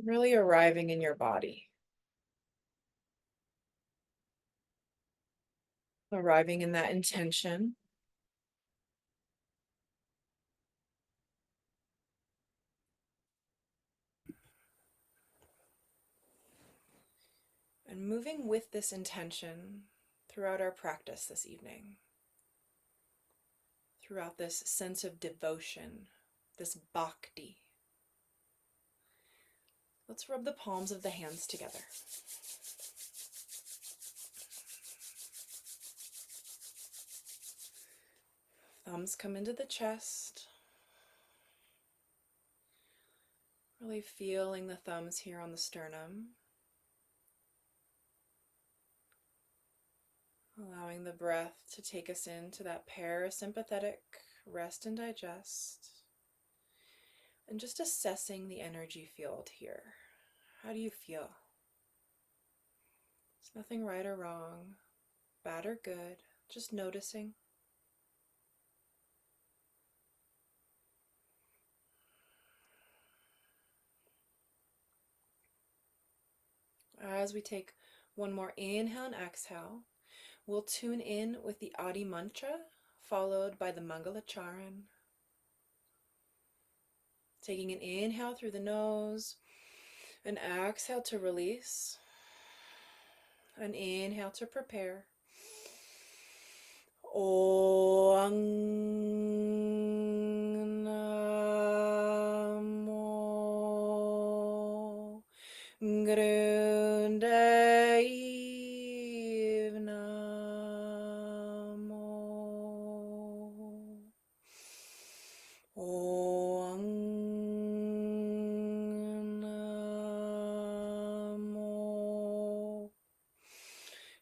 Really arriving in your body. Arriving in that intention. And moving with this intention throughout our practice this evening. Throughout this sense of devotion, this bhakti. Let's rub the palms of the hands together. Thumbs come into the chest. Really feeling the thumbs here on the sternum. Allowing the breath to take us into that parasympathetic rest and digest. And just assessing the energy field here. How do you feel? There's nothing right or wrong, bad or good, just noticing. As we take one more inhale and exhale, we'll tune in with the Adi mantra, followed by the Mangalacharan. Taking an inhale through the nose, an exhale to release, an inhale to prepare. Om Namo Grundayiv Namo. Om Namo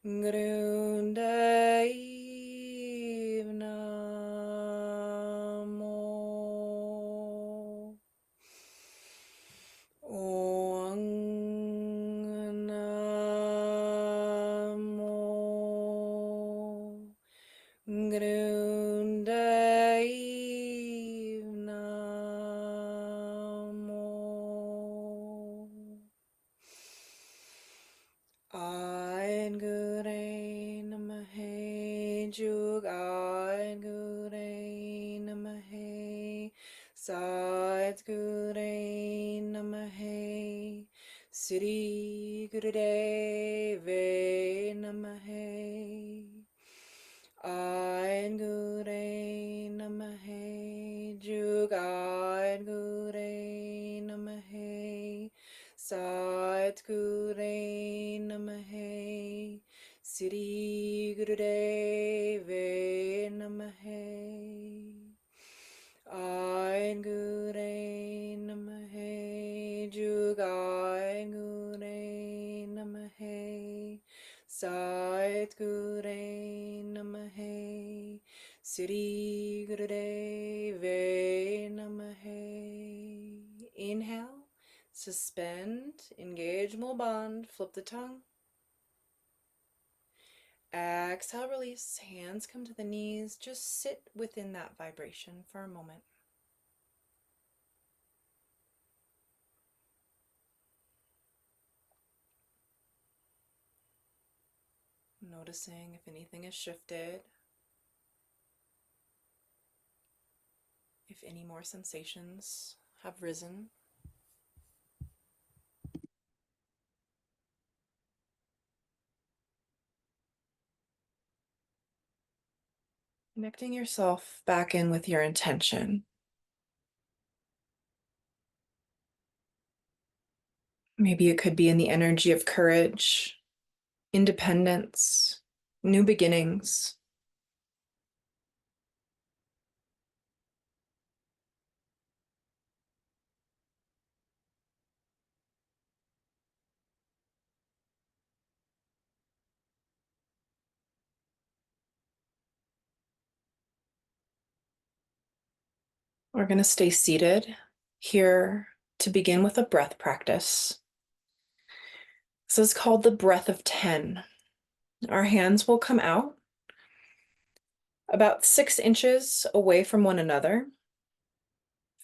Grundayiv Namo. Om Namo Grundayiv Namo. Ayn Gurey Namahe Jug Ayn Gurey Namahe Sat Gurey Namahe Sri Gurudeve Namahe Ayn Gurey Namahe Jug Ayn Gurey Namahe Sat Gurey Namahe Sri Gurudeve Namahe Ayn Gurey Namahe Jug Ayn Gurey Namahe Sat Gurey Namahe Sri Gurudeve Namahe. Inhale. Suspend, engage Mulband, flip the tongue. Exhale, release, hands come to the knees. Just sit within that vibration for a moment. Noticing if anything has shifted, if any more sensations have risen. Connecting yourself back in with your intention. Maybe it could be in the energy of courage, independence, new beginnings. We're going to stay seated here to begin with a breath practice. This is called the breath of 10. Our hands will come out about 6 inches away from one another.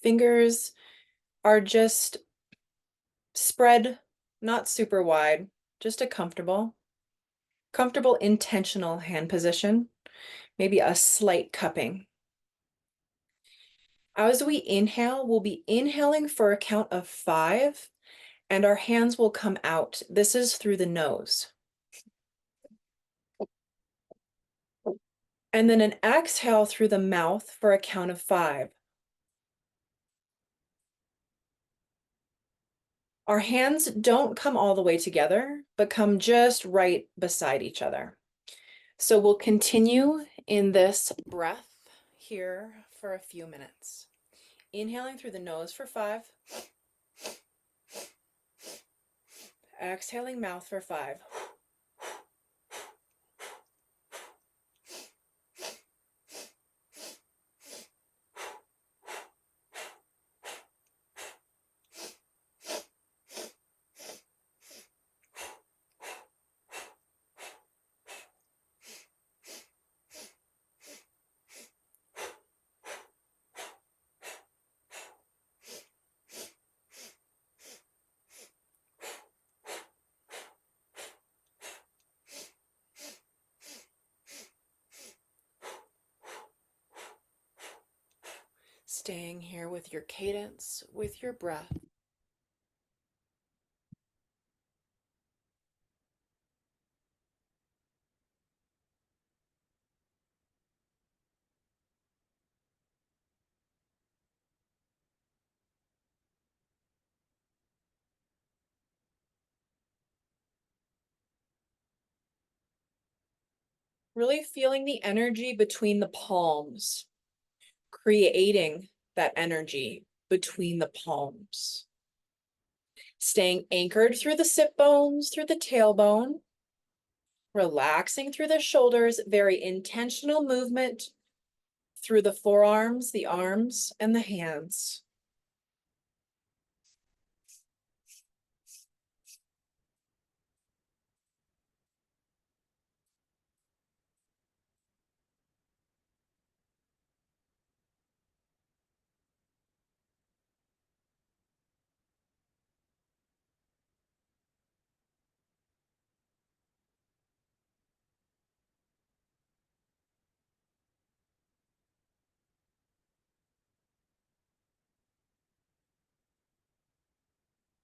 Fingers are just Spread, not super wide, just a comfortable intentional hand position, maybe a slight cupping. As we inhale, we'll be inhaling for a count of 5, and our hands will come out. This is through the nose. And then an exhale through the mouth for a count of 5. Our hands don't come all the way together, but come just right beside each other. So we'll continue in this breath here for a few minutes. Inhaling through the nose for 5. Exhaling mouth for 5. Staying here with your cadence, with your breath. Really feeling the energy between the palms, creating that energy between the palms. Staying anchored through the sit bones, through the tailbone, relaxing through the shoulders, very intentional movement through the forearms, the arms, and the hands.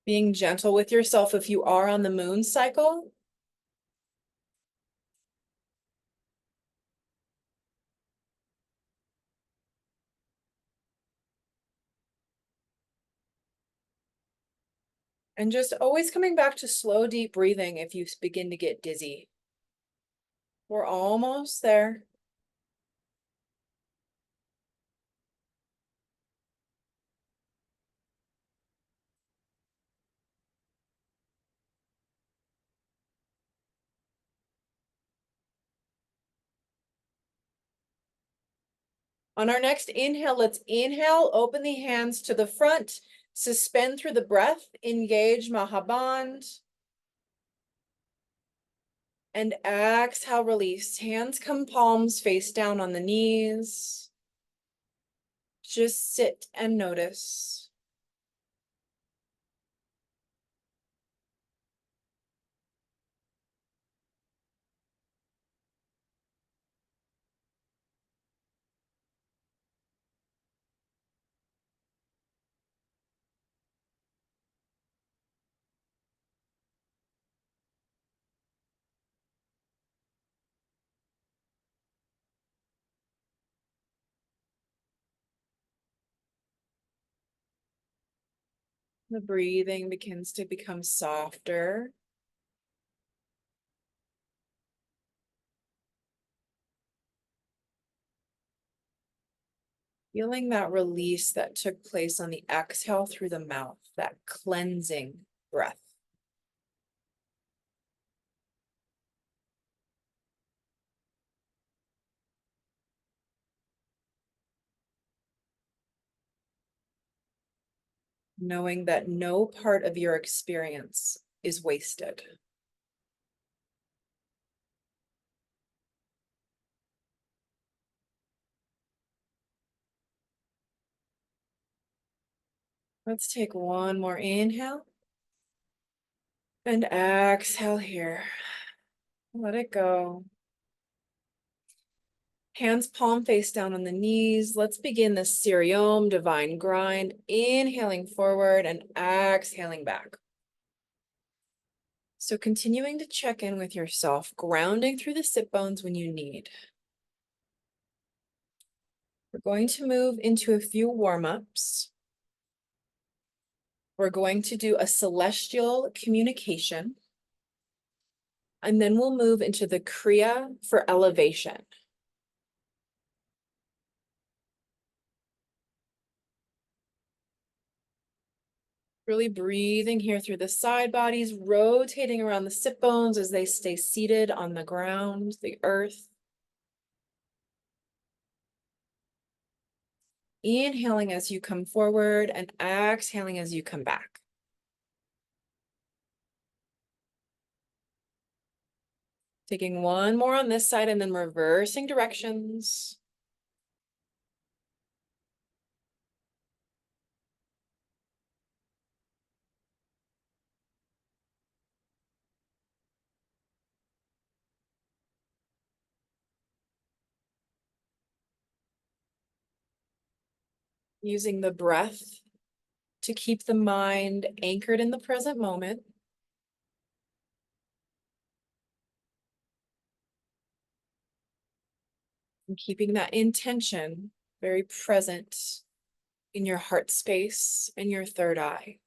Being gentle with yourself if you are on the moon cycle. And just always coming back to slow, deep breathing if you begin to get dizzy. We're almost there. On our next inhale, let's inhale, open the hands to the front, suspend through the breath, engage Mahaband. And exhale, release. Hands come palms face down on the knees. Just sit and notice. The breathing begins to become softer. Feeling that release that took place on the exhale through the mouth, that cleansing breath. Knowing that no part of your experience is wasted. Let's take one more inhale. And exhale here. Let it go. Hands palm face down on the knees. Let's begin the Siriom divine grind. Inhaling forward and exhaling back. So continuing to check in with yourself, grounding through the sit bones when you need. We're going to move into a few warm-ups. We're going to do a celestial communication. And then we'll move into the Kriya for elevation. Really breathing here through the side bodies, rotating around the sit bones as they stay seated on the ground, the earth. Inhaling as you come forward and exhaling as you come back. Taking one more on this side and then reversing directions. Using the breath to keep the mind anchored in the present moment. And keeping that intention very present in your heart space and your third eye.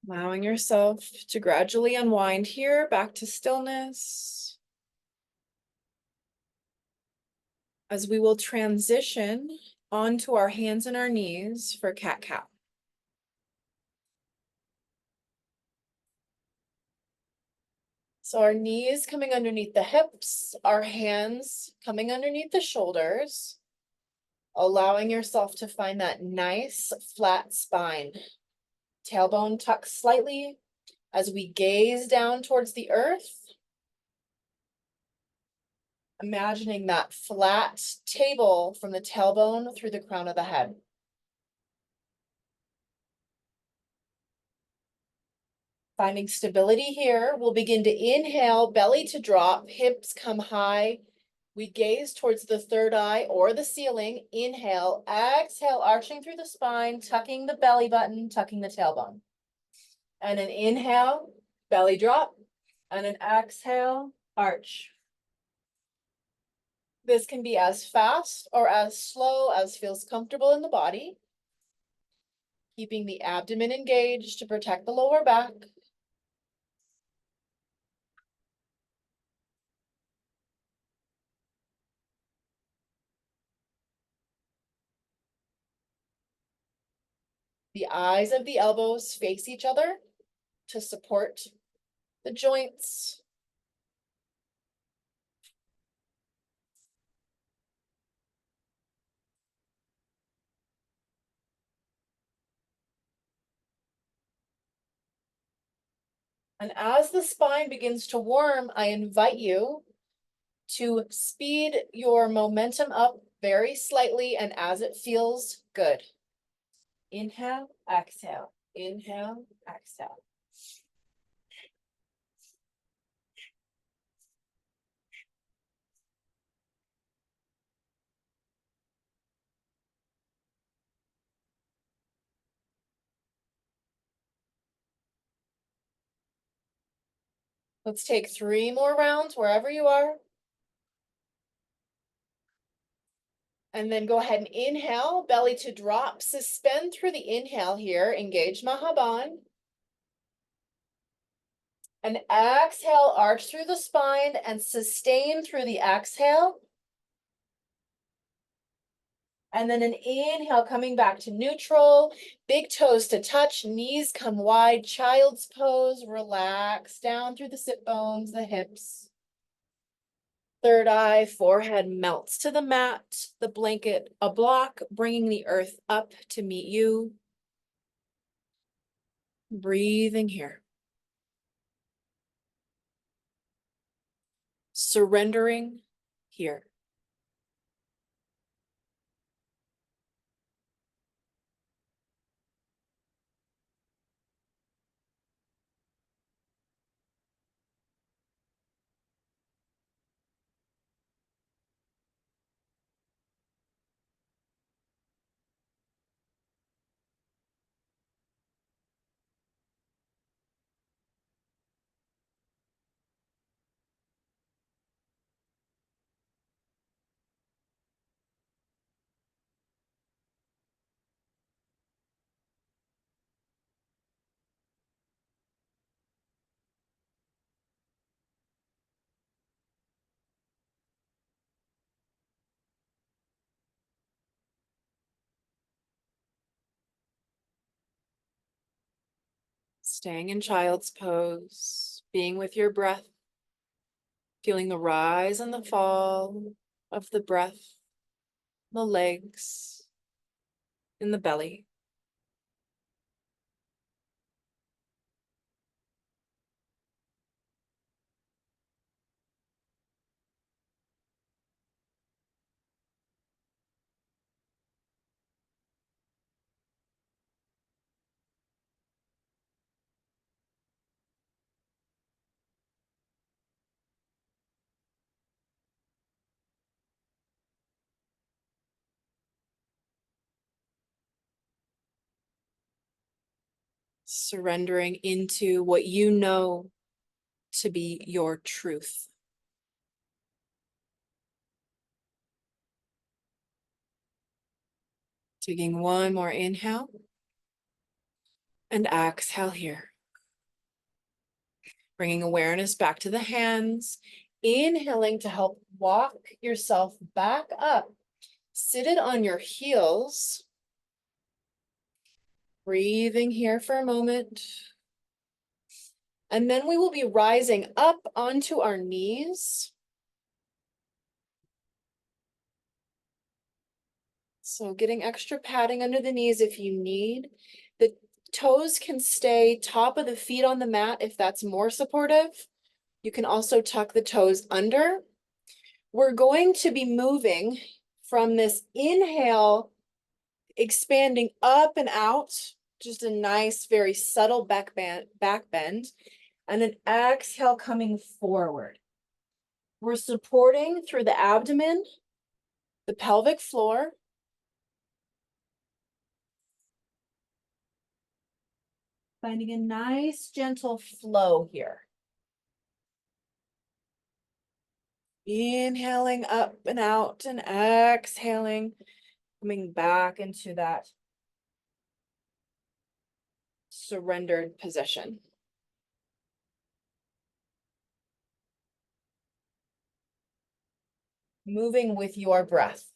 Allowing yourself to gradually unwind here back to stillness. As we will transition onto our hands and our knees for cat-cow. So our knees coming underneath the hips, our hands coming underneath the shoulders, allowing yourself to find that nice flat spine. Tailbone tucks slightly as we gaze down towards the earth. Imagining that flat table from the tailbone through the crown of the head. Finding stability here, we'll begin to inhale, belly to drop, hips come high. We gaze towards the third eye or the ceiling. Inhale, exhale, arching through the spine, tucking the belly button, tucking the tailbone. And an inhale, belly drop, and an exhale, arch. This can be as fast or as slow as feels comfortable in the body. Keeping the abdomen engaged to protect the lower back. The eyes of the elbows face each other to support the joints. And as the spine begins to warm, I invite you to speed your momentum up very slightly and as it feels good. Inhale, exhale, inhale, exhale. Let's take 3 more rounds wherever you are. And then go ahead and inhale, belly to drop, suspend through the inhale here, engage Mahaban. And exhale, arch through the spine and sustain through the exhale. And then an inhale, coming back to neutral, big toes to touch, knees come wide, child's pose, relax down through the sit bones, the hips. Third eye, forehead melts to the mat, the blanket a block, bringing the earth up to meet you. Breathing here. Surrendering here. Staying in child's pose, being with your breath, feeling the rise and the fall of the breath, the legs, in the belly. Surrendering into what you know to be your truth. Taking one more inhale and exhale here. Bringing awareness back to the hands. Inhaling to help walk yourself back up. Seated on your heels. Breathing here for a moment. And then we will be rising up onto our knees. So getting extra padding under the knees if you need. The toes can stay top of the feet on the mat if that's more supportive. You can also tuck the toes under. We're going to be moving from this inhale, expanding up and out, just a nice, very subtle back bend, and an exhale coming forward. We're supporting through the abdomen, the pelvic floor. Finding a nice, gentle flow here. Inhaling up and out and exhaling, coming back into that surrendered position. Moving with your breath.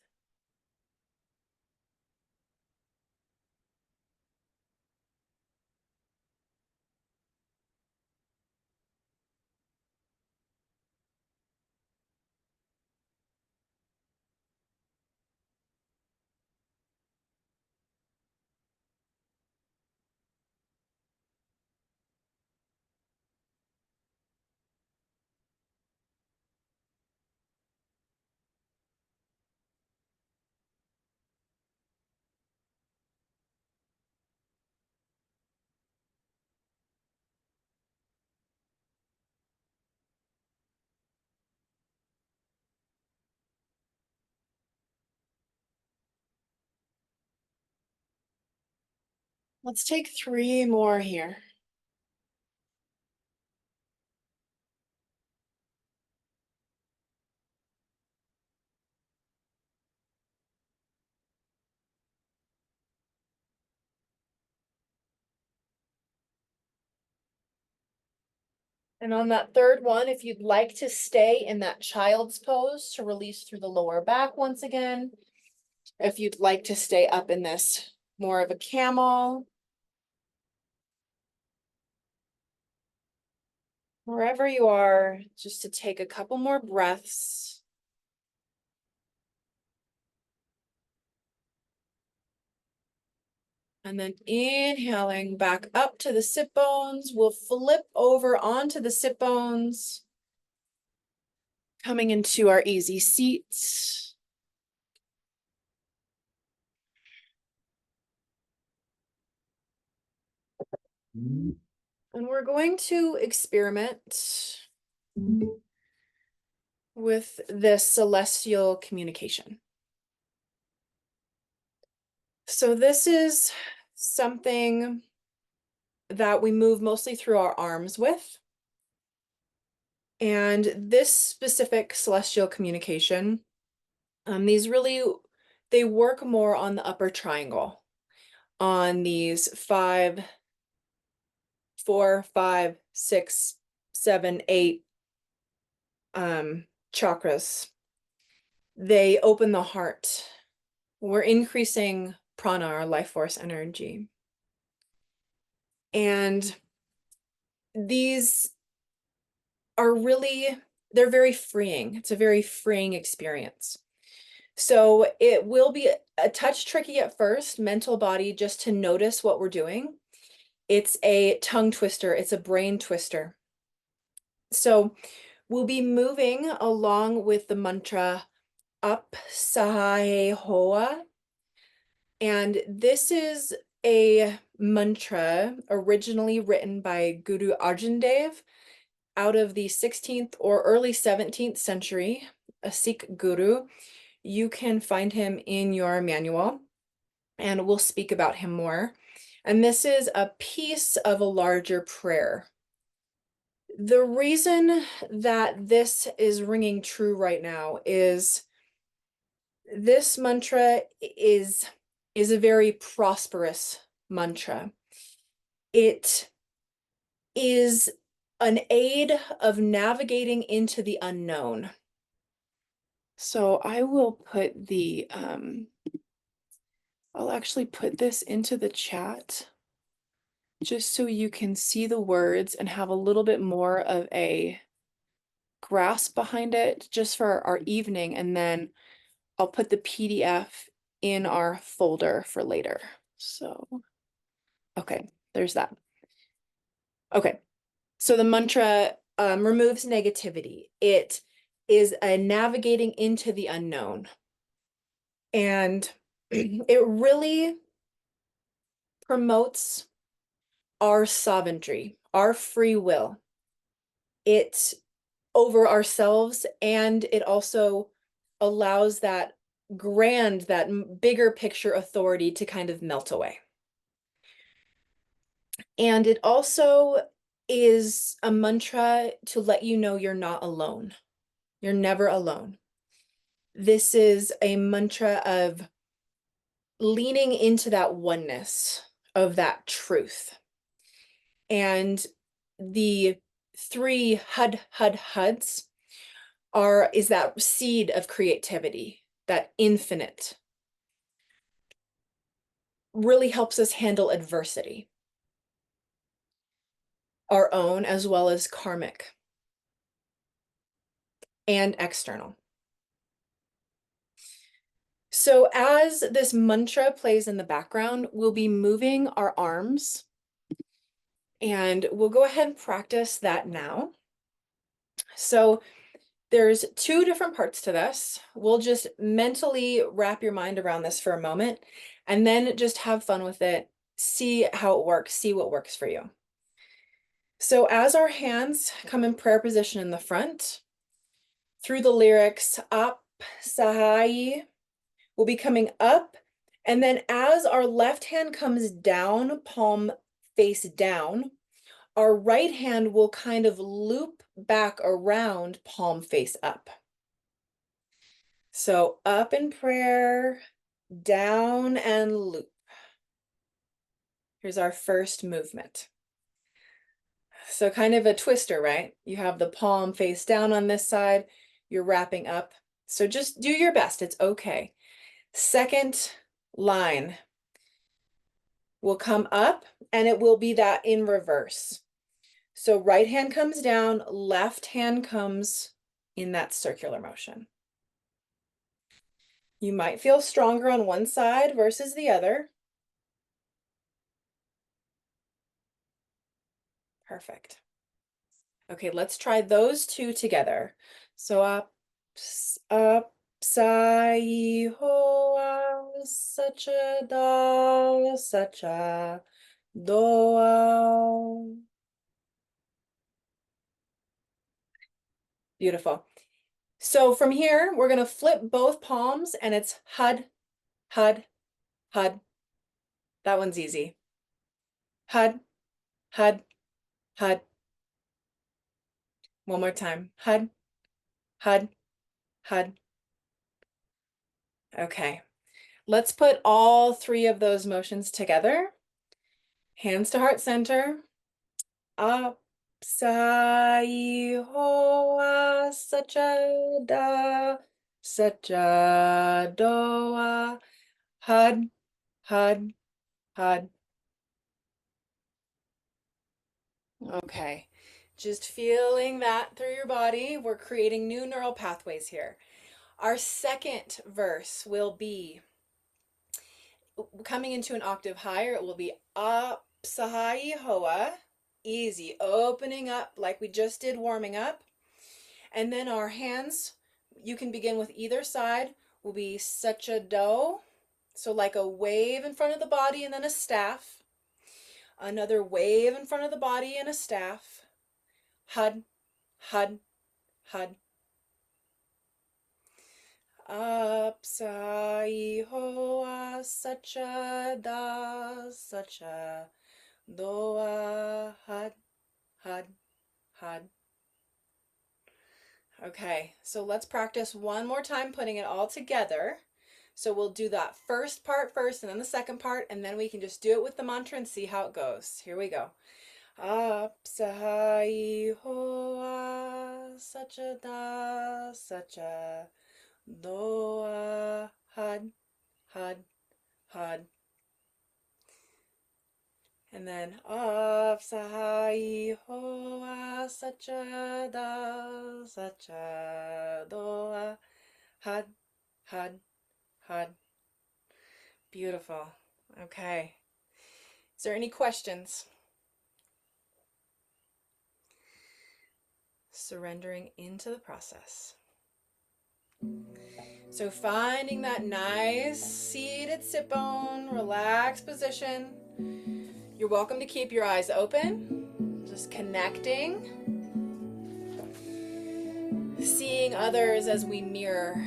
Let's take 3 more here. And on that third one, if you'd like to stay in that child's pose to release through the lower back once again, if you'd like to stay up in this more of a camel, wherever you are, just to take a couple more breaths. And then inhaling back up to the sit bones, we'll flip over onto the sit bones, coming into our easy seats. And we're going to experiment with this celestial communication. So this is something that we move mostly through our arms with. And this specific celestial communication, they work more on the upper triangle, on these 4, 5, 6, 7, 8 chakras. They open the heart. We're increasing prana, our life force energy. And these are really, they're very freeing. It's a very freeing experience. So it will be a touch tricky at first, mental body, just to notice what we're doing. It's a tongue twister. It's a brain twister. So we'll be moving along with the mantra up Sahaye Hoa. And this is a mantra originally written by Guru Arjan Dev out of the 16th or early 17th century, a Sikh guru. You can find him in your manual, and we'll speak about him more. And this is a piece of a larger prayer. The reason that this is ringing true right now is this mantra is a very prosperous mantra. It is an aid of navigating into the unknown. So I will put the, I'll actually put this into the chat just so you can see the words and have a little bit more of a grasp behind it just for our evening. And then I'll put the PDF in our folder for later. So, okay, there's that. Okay, so the mantra removes negativity. It is a navigating into the unknown. And it really promotes our sovereignty, our free will. It over ourselves, and it also allows that grand, that bigger picture authority to kind of melt away. And it also is a mantra to let you know you're not alone. You're never alone. This is a mantra of leaning into that oneness of that truth. And the 3 huds is that seed of creativity, that infinite. Really helps us handle adversity, our own as well as karmic and external. So as this mantra plays in the background, we'll be moving our arms, and we'll go ahead and practice that now. So there's 2 different parts to this. We'll just mentally wrap your mind around this for a moment, and then just have fun with it. See how it works, see what works for you. So as our hands come in prayer position in the front, through the lyrics, up, Sahai, we'll be coming up, and then as our left hand comes down, palm face down, our right hand will kind of loop back around, palm face up. So up in prayer, down and loop. Here's our first movement. So kind of a twister, right? You have the palm face down on this side, you're wrapping up. So just do your best, it's okay. Second line will come up, and it will be that in reverse. So right hand comes down, left hand comes in that circular motion. You might feel stronger on one side versus the other. Perfect. Okay, let's try those 2 together. So up, sai hoa, sacha da, sacha doa. Beautiful. So from here, we're going to flip both palms, and it's hud, hud, hud. That one's easy. Hud, hud, hud. One more time. Hud, hud, hud. Okay. Let's put all 3 of those motions together. Hands to heart center. Up, sai, hoa, sacha, da, sacha, doa. Hud, hud, hud. Okay, just feeling that through your body. We're creating new neural pathways here. Our second verse will be coming into an octave higher. It will be Apsahai Hoa. Easy, opening up like we just did, warming up. And then our hands, you can begin with either side, will be such a do. So like a wave in front of the body and then a staff. Another wave in front of the body and a staff. Hud, hud, hud. Apsai hoa sacha da sacha doa had had had. Okay, so let's practice one more time putting it all together. So we'll do that first part first and then the second part, and then we can just do it with the mantra and see how it goes. Here we go. Apsai hoa sacha da sacha doa had had had. And then Apsai hoa sacha da sacha doa had had had. Beautiful. Okay. Is there any questions? Surrendering into the process. So finding that nice seated sit bone, relaxed position. You're welcome to keep your eyes open, just connecting, seeing others as we mirror.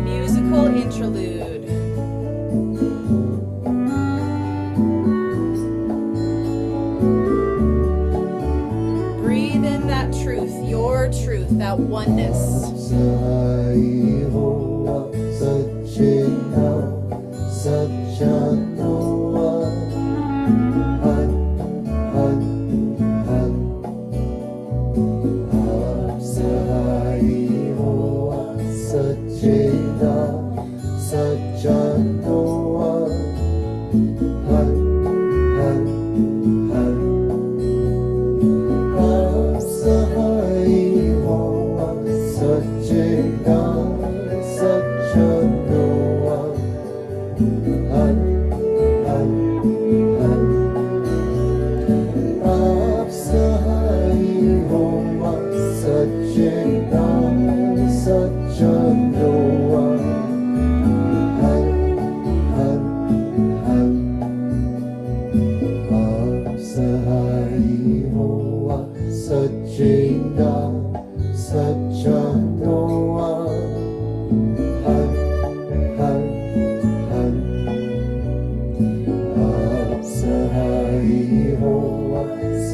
Musical interlude. Breathe in that truth, your truth, that oneness. Satchidana, Satchidana.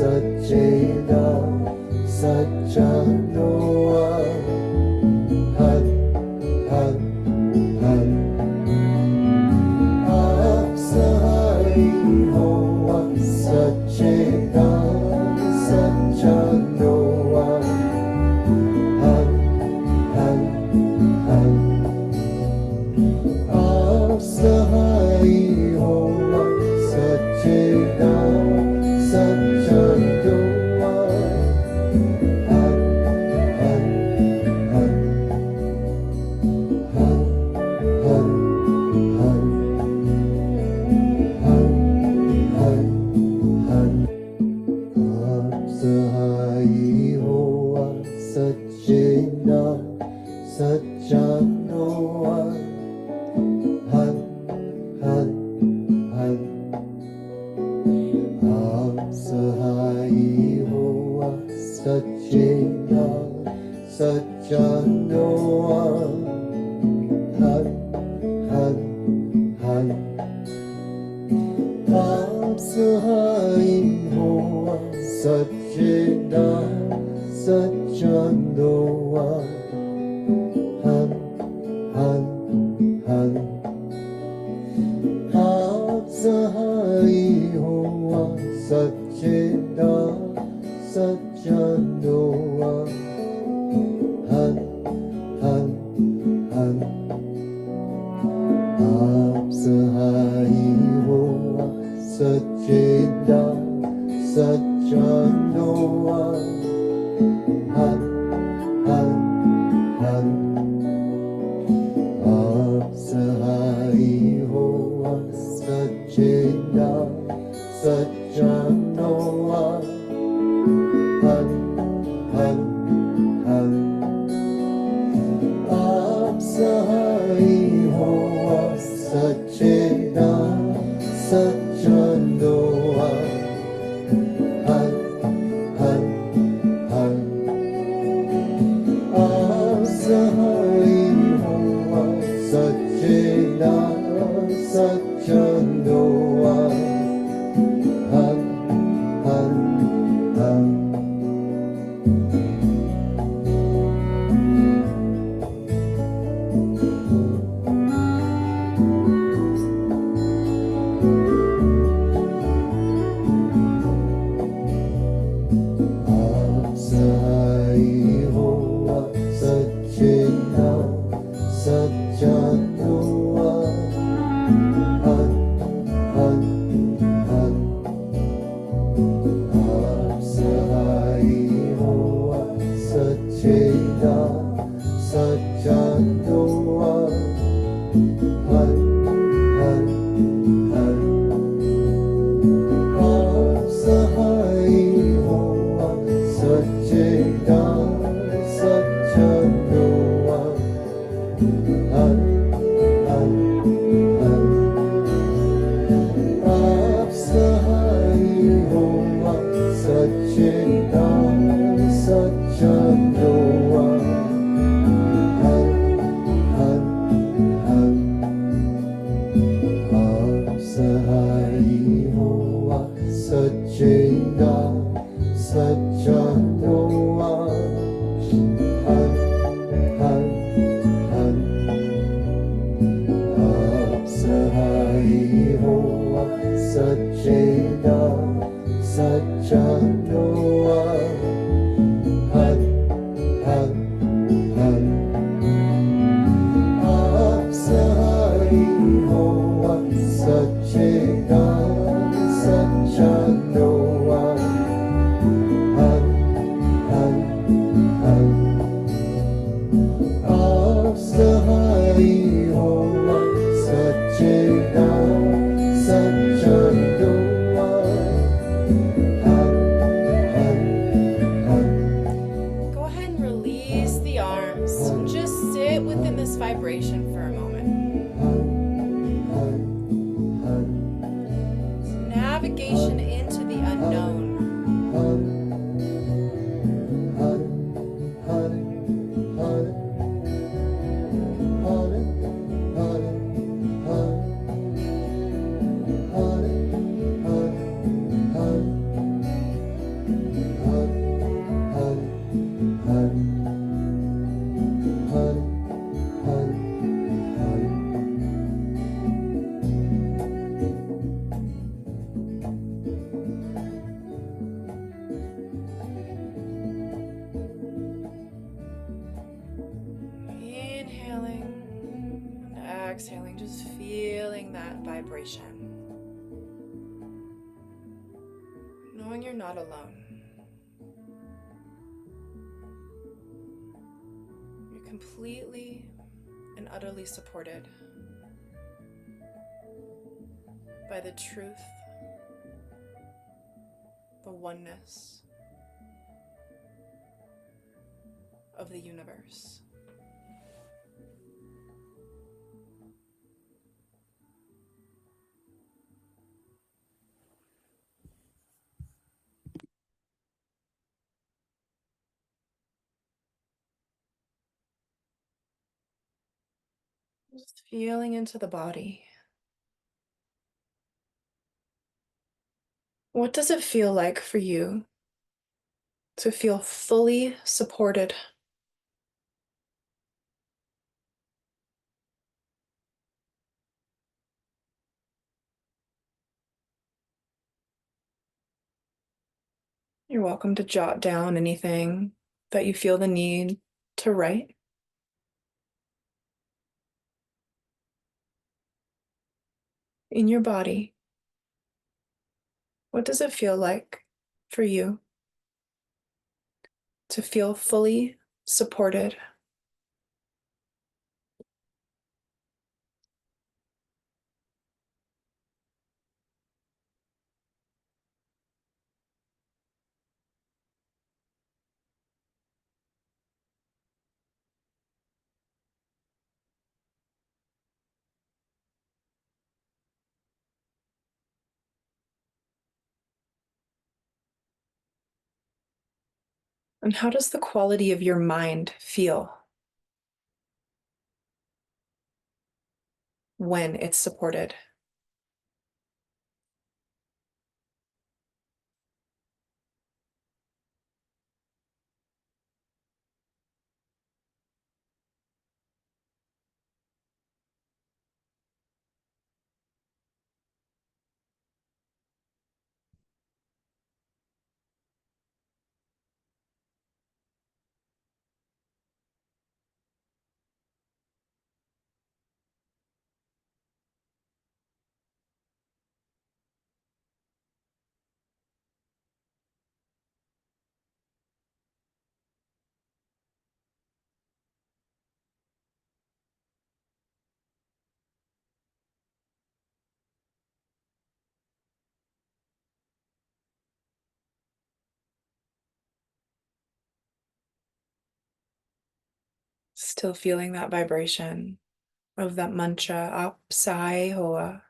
Sachena Sachanoa Han Han Han Apsahai Hoa Sachena Sachanoa Han Han Han Apsahai Hoa Sachena Sachanoa Han Han Han Han Han Han Han Han Han Apsahai Hoa Sachena Sachanoa Han Han Han Apsahai Hoa Sachena Sachanoa Han Han Han Apsahai Hoa Sachena Sachanoa Han Han Han Apsahai Hoa Sachena Sachanoa Han Han Han Apsahai Hoa Sachena Sachanoa Han Han Han Apsahai Hoa Sachena Sachanoa Han Han Han Apsahai Hoa Sachena Sachanoa Han Han Han Apsahai Hoa Sachena Sachanoa Han Han Han Apsahai Hoa Sachena Sachanoa Han Han Han Apsahai Hoa Sachena Sachanoa Han Han Han Apsahai Hoa Sachena Sachanoa Han Han Han Apsahai Hoa Sachena Sachanoa Han Han Han Apsahai Hoa Sachena Sachanoa Han Han Han Apsahai Hoa Sachena Sachanoa Han Han Han Apsahai Hoa Sachena Sachanoa Han Han Han Apsahai Hoa Sachena Sachanoa Han Han Han. Go ahead and release the arms. Just sit within this vibration for a moment. Navigation into the unknown. vibration, knowing you're not alone. You're completely and utterly supported by the truth, the oneness of the universe. Just feeling into the body. What does it feel like for you to feel fully supported? You're welcome to jot down anything that you feel the need to write. In your body, what does it feel like for you to feel fully supported? And how does the quality of your mind feel when it's supported? Still feeling that vibration of that mantra, Ap Sai Hoa.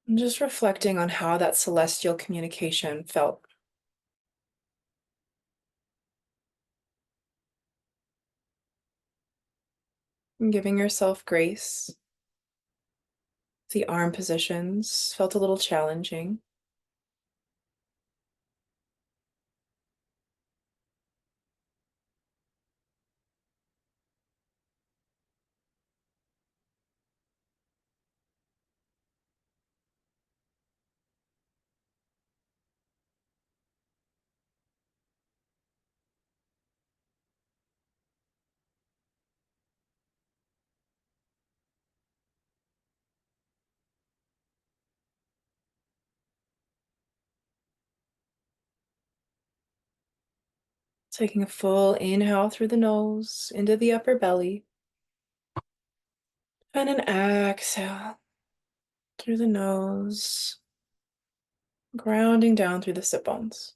And just reflecting on how that celestial communication felt. And giving yourself grace. The arm positions felt a little challenging. Taking a full inhale through the nose into the upper belly. And an exhale through the nose, grounding down through the sit bones.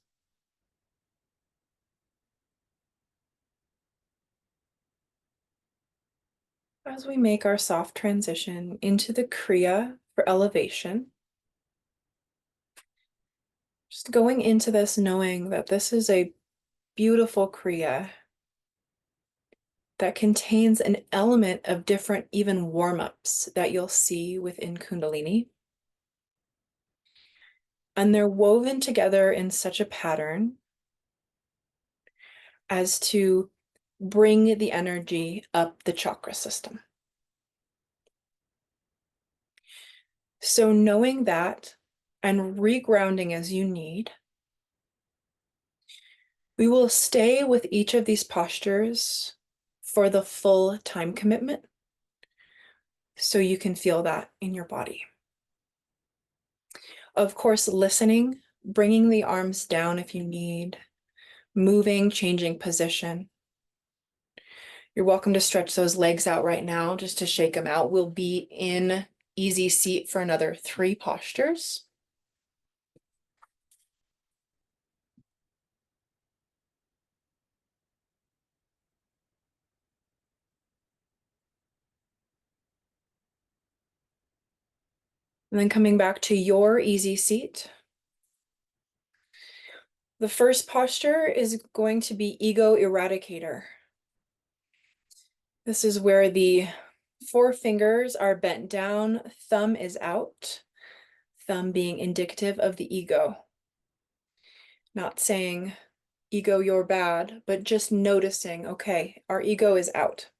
As we make our soft transition into the Kriya for elevation, just going into this knowing that this is a beautiful Kriya that contains an element of different even warm-ups that you'll see within Kundalini. And they're woven together in such a pattern as to bring the energy up the chakra system. So knowing that and regrounding as you need, we will stay with each of these postures for the full time commitment. so you can feel that in your body. Of course, listening, bringing the arms down if you need, moving, changing position. You're welcome to stretch those legs out right now just to shake them out. We'll be in easy seat for another 3 postures. And then coming back to your easy seat. The first posture is going to be ego eradicator. This is where the 4 fingers are bent down, thumb is out, thumb being indicative of the ego. Not saying, ego, you're bad, but just noticing, okay, our ego is out.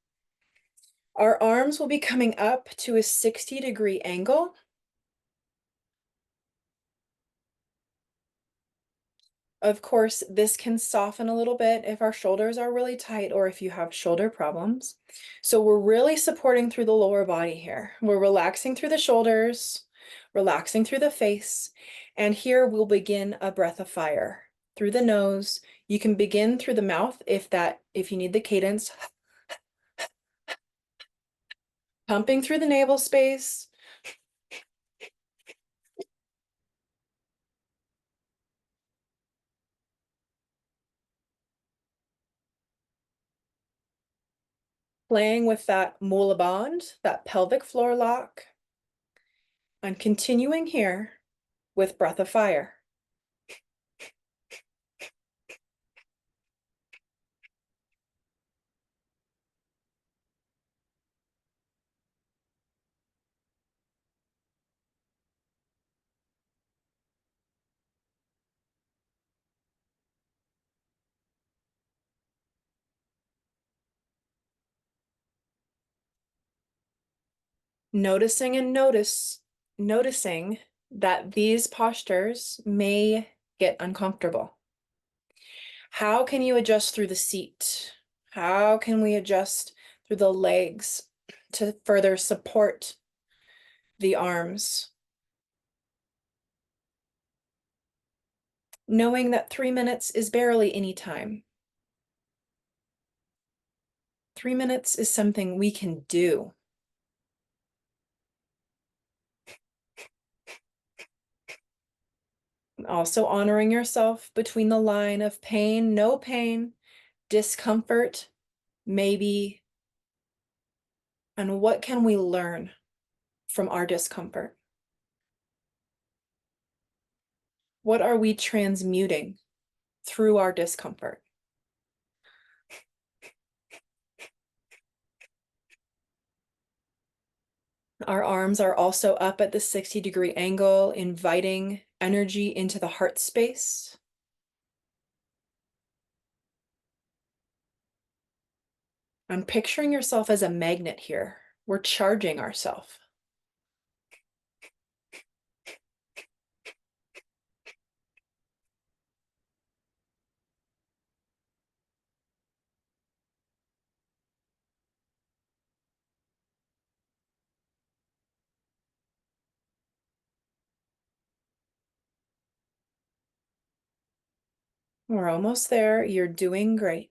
Our arms will be coming up to a 60-degree angle. Of course, this can soften a little bit if our shoulders are really tight or if you have shoulder problems. So we're really supporting through the lower body here. We're relaxing through the shoulders, relaxing through the face, and here we'll begin a breath of fire through the nose. You can begin through the mouth if you need the cadence. Pumping through the navel space. Playing with that mula band, that pelvic floor lock. And continuing here with breath of fire. Noticing and noticing that these postures may get uncomfortable. How can you adjust through the seat? How can we adjust through the legs to further support the arms? Knowing that 3 minutes is barely any time. 3 minutes is something we can do. Also honoring yourself between the line of pain, no pain, discomfort, maybe, and what can we learn from our discomfort? What are we transmuting through our discomfort? Our arms are also up at the 60-degree angle, inviting energy into the heart space. And picturing yourself as a magnet here. We're charging ourselves. We're almost there. You're doing great.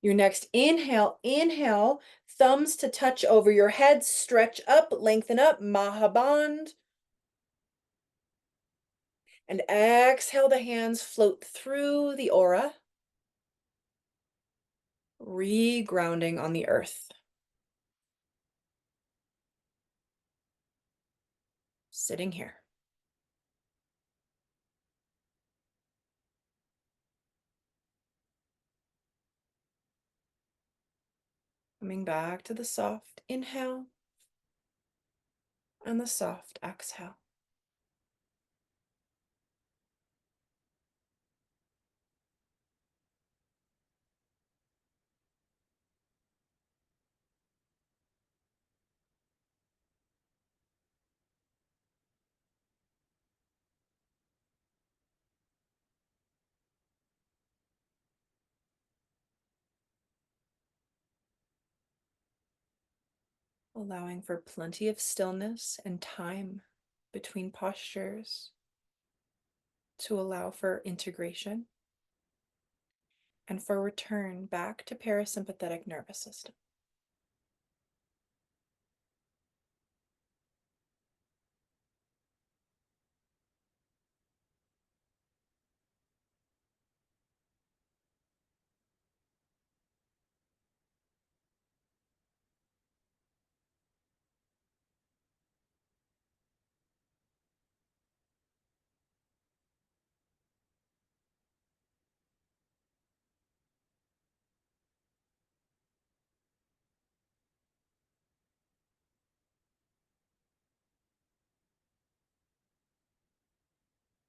Your next inhale, thumbs to touch over your head, stretch up, lengthen up, Mahaband. And exhale, the hands float through the aura, re-grounding on the earth. Sitting here. Coming back to the soft inhale and the soft exhale. allowing for plenty of stillness and time between postures to allow for integration and for return back to parasympathetic nervous system.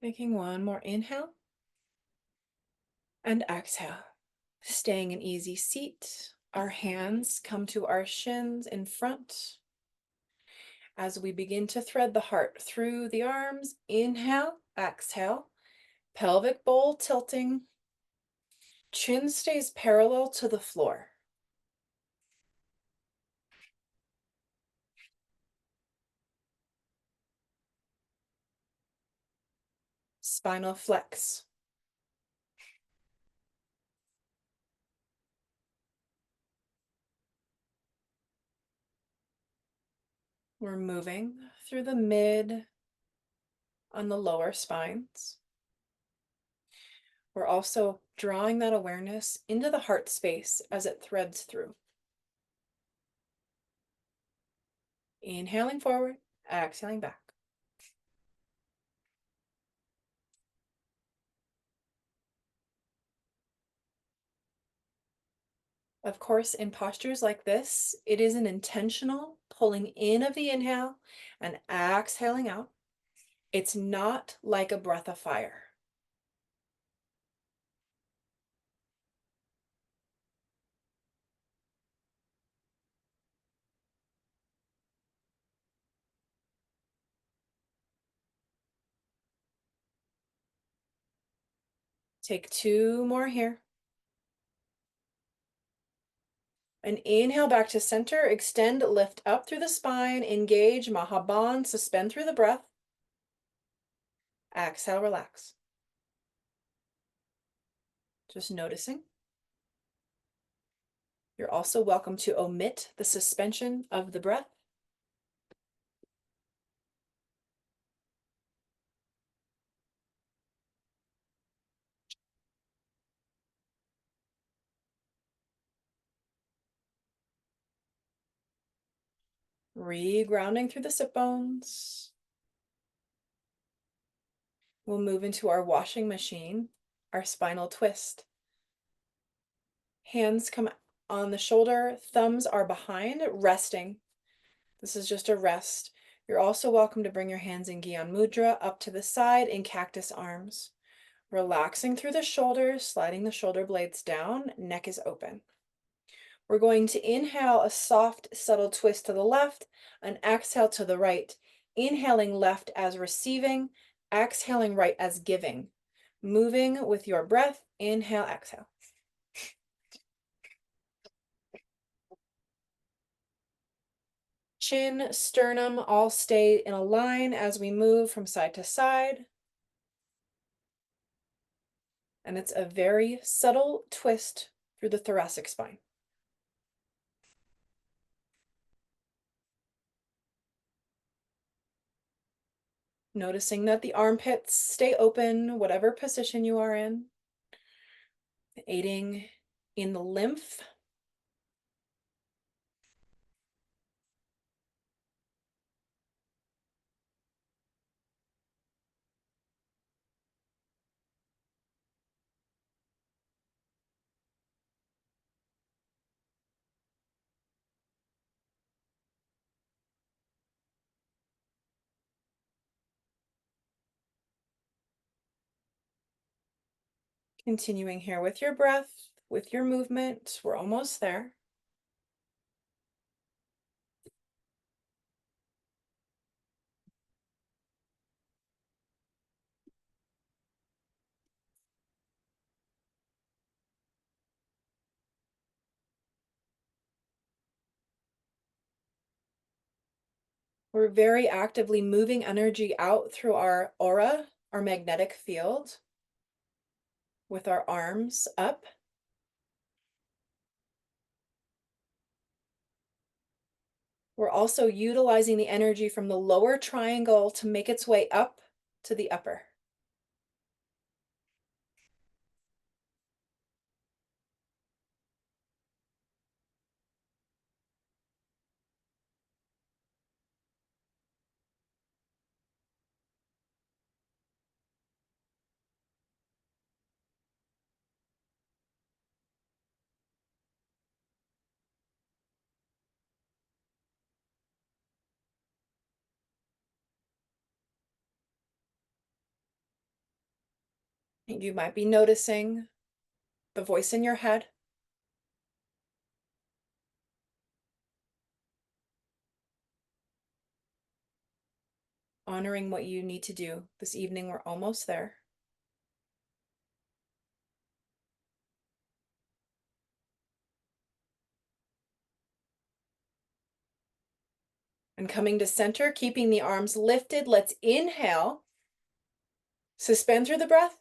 Making one more inhale and exhale. Staying in easy seat, our hands come to our shins in front. As we begin to thread the heart through the arms, inhale, exhale, pelvic bowl tilting, chin stays parallel to the floor. Spinal flex. We're moving through the mid on the lower spines. We're also drawing that awareness into the heart space as it threads through. Inhaling forward, exhaling back. Of course, in postures like this, it is an intentional pulling in of the inhale and exhaling out. It's not like a breath of fire. Take two more here. An inhale back to center, extend, lift up through the spine, engage, Mahaband, suspend through the breath. Exhale, relax. Just noticing. You're also welcome to omit the suspension of the breath. Regrounding through the sit bones. We'll move into our washing machine, our spinal twist. Hands come on the shoulder, thumbs are behind, resting. This is just a rest. You're also welcome to bring your hands in Gyan Mudra up to the side in cactus arms. Relaxing through the shoulders, sliding the shoulder blades down, neck is open. We're going to inhale a soft, subtle twist to the left, and exhale to the right. Inhaling left as receiving, exhaling right as giving. Moving with your breath, inhale, exhale. Chin, sternum all stay in a line as we move from side to side. And it's a very subtle twist through the thoracic spine. Noticing that the armpits stay open, whatever position you are in, aiding in the lymph. Continuing here with your breath, with your movement. We're almost there. We're very actively moving energy out through our aura, our magnetic field, with our arms up. We're also utilizing the energy from the lower triangle to make its way up to the upper. You might be noticing the voice in your head, honoring what you need to do this evening. We're almost there. And coming to center, keeping the arms lifted, let's inhale. Suspend through the breath.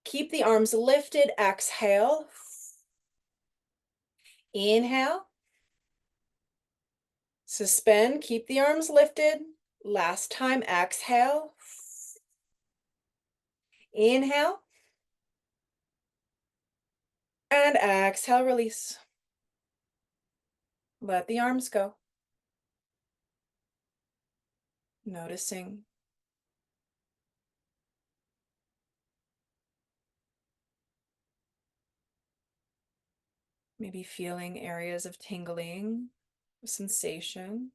Keep the arms lifted. Exhale. Inhale. Suspend. Keep the arms lifted. Last time. Exhale. Inhale. And exhale, release. Let the arms go. Noticing. Maybe feeling areas of tingling, sensation.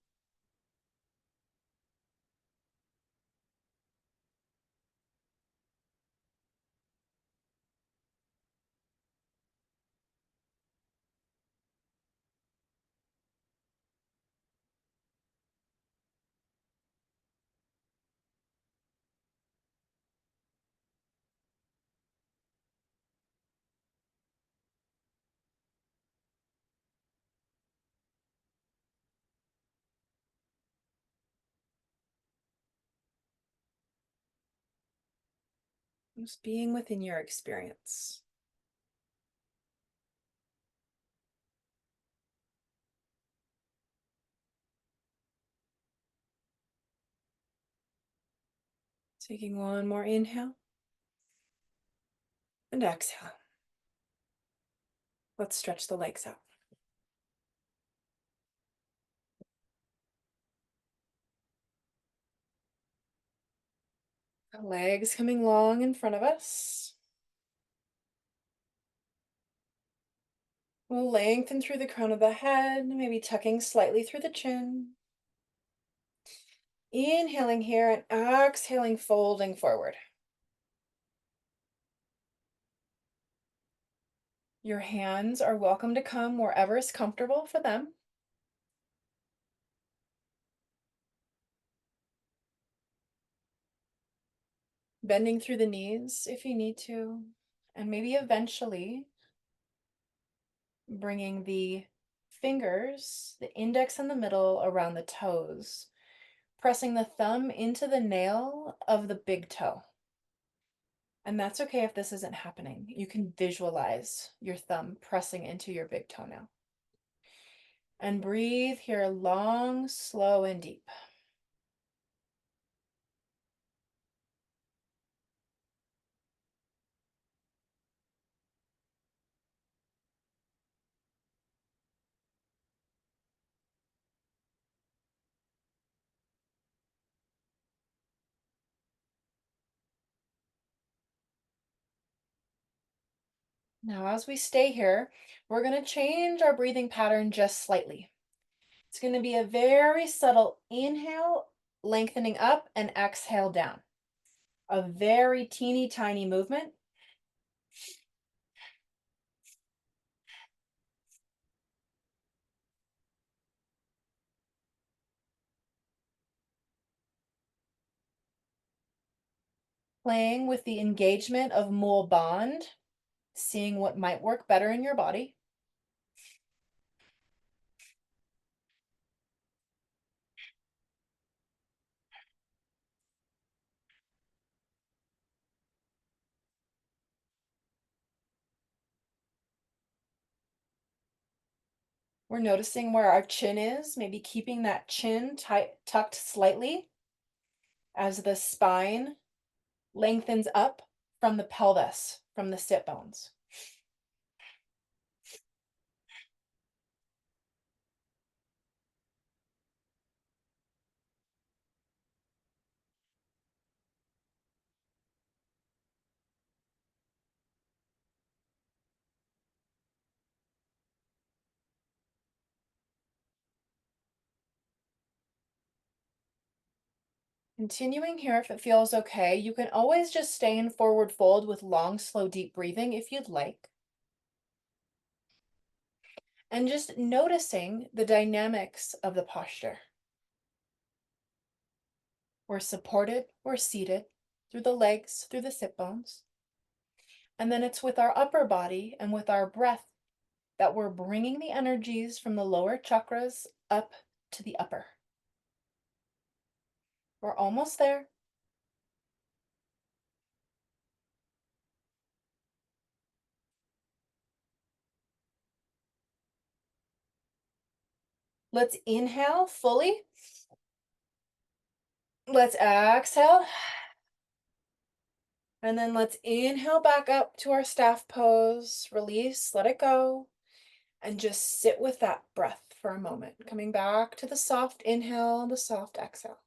Just being within your experience. Taking one more inhale and exhale. Let's stretch the legs out. The legs coming long in front of us. We'll lengthen through the crown of the head, maybe tucking slightly through the chin. Inhaling here and exhaling, folding forward. Your hands are welcome to come wherever is comfortable for them. Bending through the knees if you need to, and maybe eventually bringing the fingers, the index and the middle around the toes, pressing the thumb into the nail of the big toe. And that's okay if this isn't happening. You can visualize your thumb pressing into your big toenail. And breathe here long, slow, and deep. Now, as we stay here, we're going to change our breathing pattern just slightly. It's going to be a very subtle inhale, lengthening up, and exhale down. A very teeny tiny movement. Playing with the engagement of mole bond, seeing what might work better in your body. We're noticing where our chin is, maybe keeping that chin tucked slightly as the spine lengthens up from the pelvis, from the sit bones. Continuing here, if it feels okay, you can always just stay in forward fold with long, slow, deep breathing if you'd like. And just noticing the dynamics of the posture. We're supported, we're seated through the legs, through the sit bones. And then it's with our upper body and with our breath that we're bringing the energies from the lower chakras up to the upper. We're almost there. Let's inhale fully. Let's exhale. And then let's inhale back up to our staff pose. Release, let it go. And just sit with that breath for a moment. Coming back to the soft inhale, the soft exhale.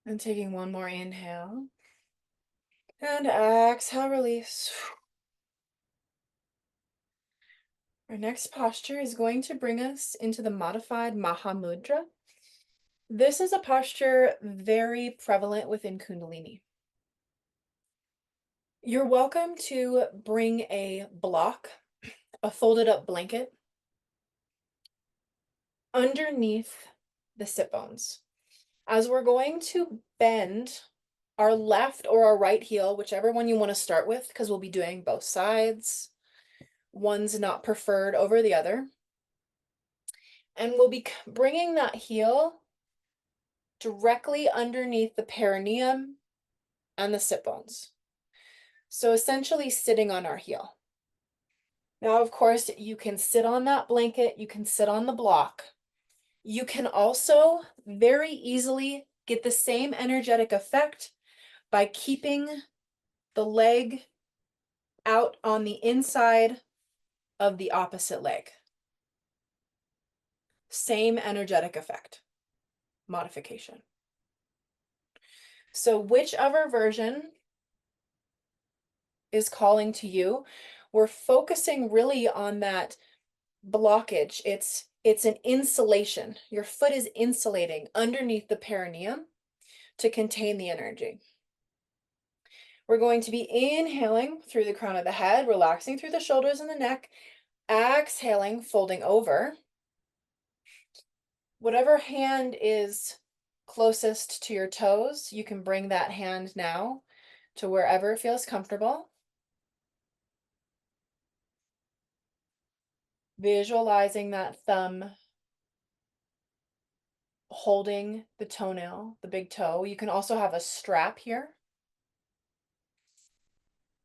And taking one more inhale. And exhale, release. Our next posture is going to bring us into the modified Mahamudra. This is a posture very prevalent within Kundalini. You're welcome to bring a block, a folded up blanket, underneath the sit bones. As we're going to bend our left or our right heel, whichever one you want to start with, because we'll be doing both sides. One's not preferred over the other. And we'll be bringing that heel directly underneath the perineum and the sit bones. So essentially sitting on our heel. Now, of course, you can sit on that blanket, you can sit on the block. You can also very easily get the same energetic effect by keeping the leg out on the inside of the opposite leg. Same energetic effect, modification. So whichever version is calling to you, we're focusing really on that blockage. It's an insulation. Your foot is insulating underneath the perineum to contain the energy. We're going to be inhaling through the crown of the head, relaxing through the shoulders and the neck, exhaling, folding over. Whatever hand is closest to your toes, you can bring that hand now to wherever feels comfortable. Visualizing that thumb holding the toenail, the big toe. You can also have a strap here.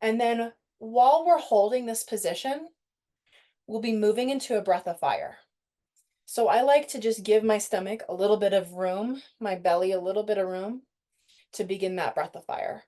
And then while we're holding this position, we'll be moving into a breath of fire. So I like to just give my stomach a little bit of room, my belly a little bit of room to begin that breath of fire.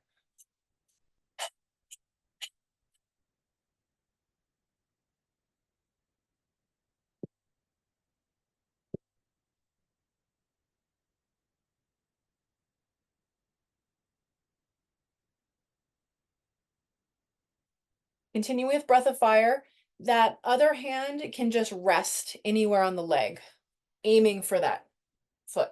Continue with breath of fire. That other hand can just rest anywhere on the leg, aiming for that foot.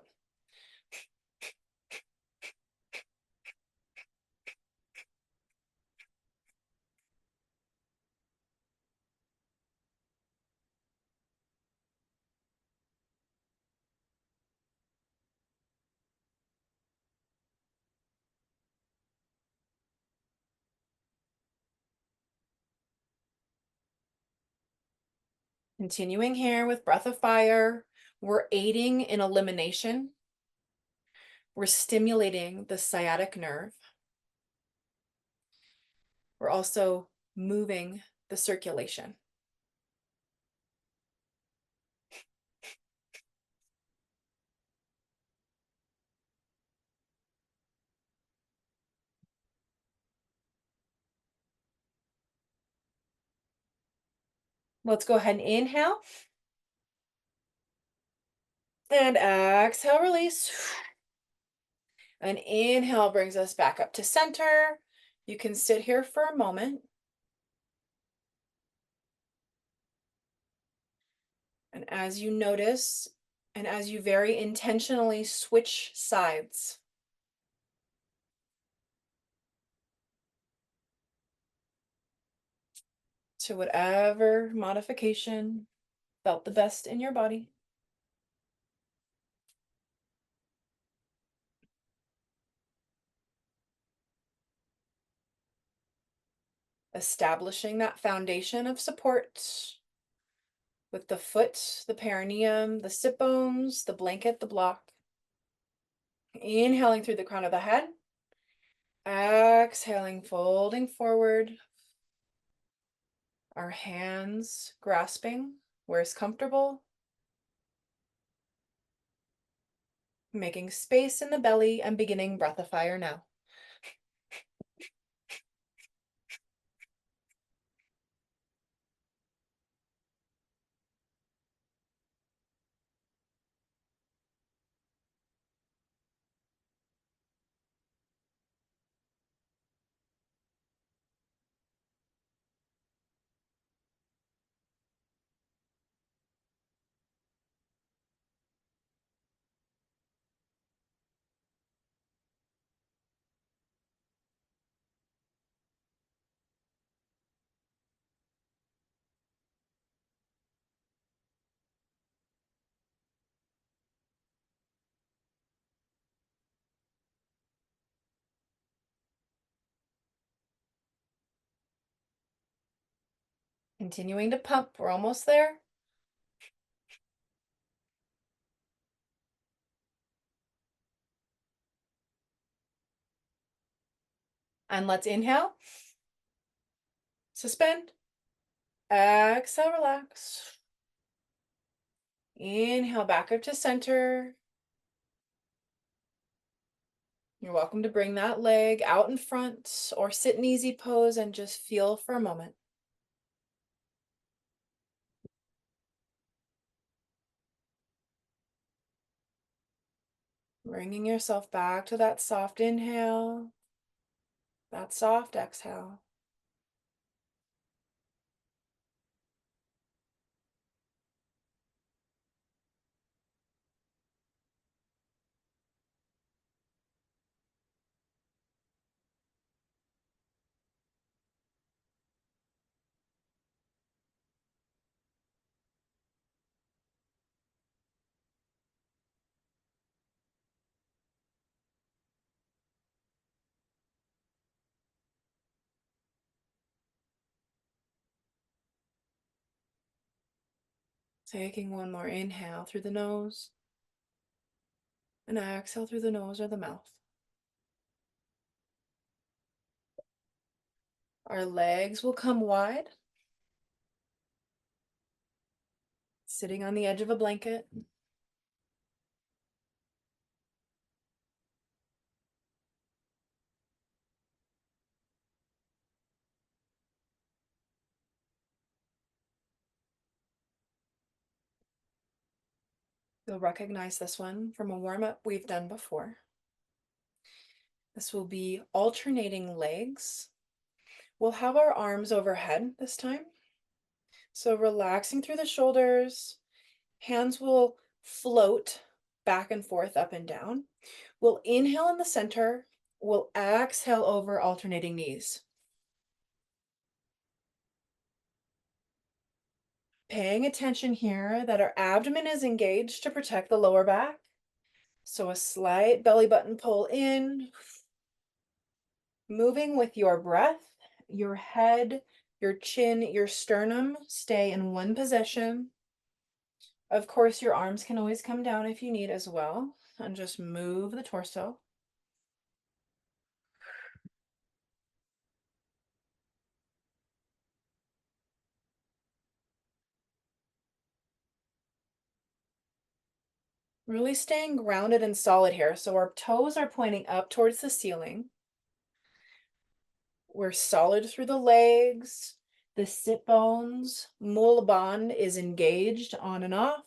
Continuing here with breath of fire, we're aiding in elimination. We're stimulating the sciatic nerve. We're also moving the circulation. Let's go ahead and inhale. And exhale, release. An inhale brings us back up to center. You can sit here for a moment. And as you notice, and as you very intentionally switch sides, to whatever modification felt the best in your body. Establishing that foundation of support with the foot, the perineum, the sit bones, the blanket, the block. Inhaling through the crown of the head. Exhaling, folding forward. Our hands grasping where it's comfortable. Making space in the belly and beginning breath of fire now. Continuing to pump, we're almost there. And let's inhale. Suspend. Exhale, relax. Inhale back up to center. You're welcome to bring that leg out in front or sit in easy pose and just feel for a moment. Bringing yourself back to that soft inhale, that soft exhale. Taking one more inhale through the nose and exhale through the nose or the mouth. Our legs will come wide, sitting on the edge of a blanket. You'll recognize this one from a warm-up we've done before. This will be alternating legs. We'll have our arms overhead this time. So relaxing through the shoulders, hands will float back and forth, up and down. We'll inhale in the center, we'll exhale over alternating knees. Paying attention here that our abdomen is engaged to protect the lower back. So a slight belly button pull in, moving with your breath, your head Your chin, your sternum stay in one position. Of course, your arms can always come down if you need as well, and just move the torso. Really staying grounded and solid here. So our toes are pointing up towards the ceiling. We're solid through the legs, the sit bones. Mula bandha is engaged on and off.